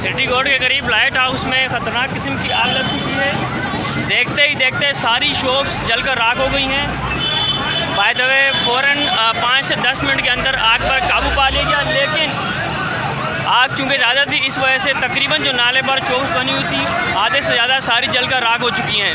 City court के करीब light house में ख़तरनाक किस्म की आग लग चुकी है। देखते ही देखते सारी शॉप्स जलकर राख हो गई हैं। बाय द वे फ़ौरन 5 से 10 मिनट के अंदर आग पर काबू पा लिया गया, लेकिन आग चूँकि ज़्यादा थी इस वजह से तकरीबन जो नाले पर शॉप्स बनी हुई थी आधे से ज़्यादा सारी जलकर राख हो चुकी हैं।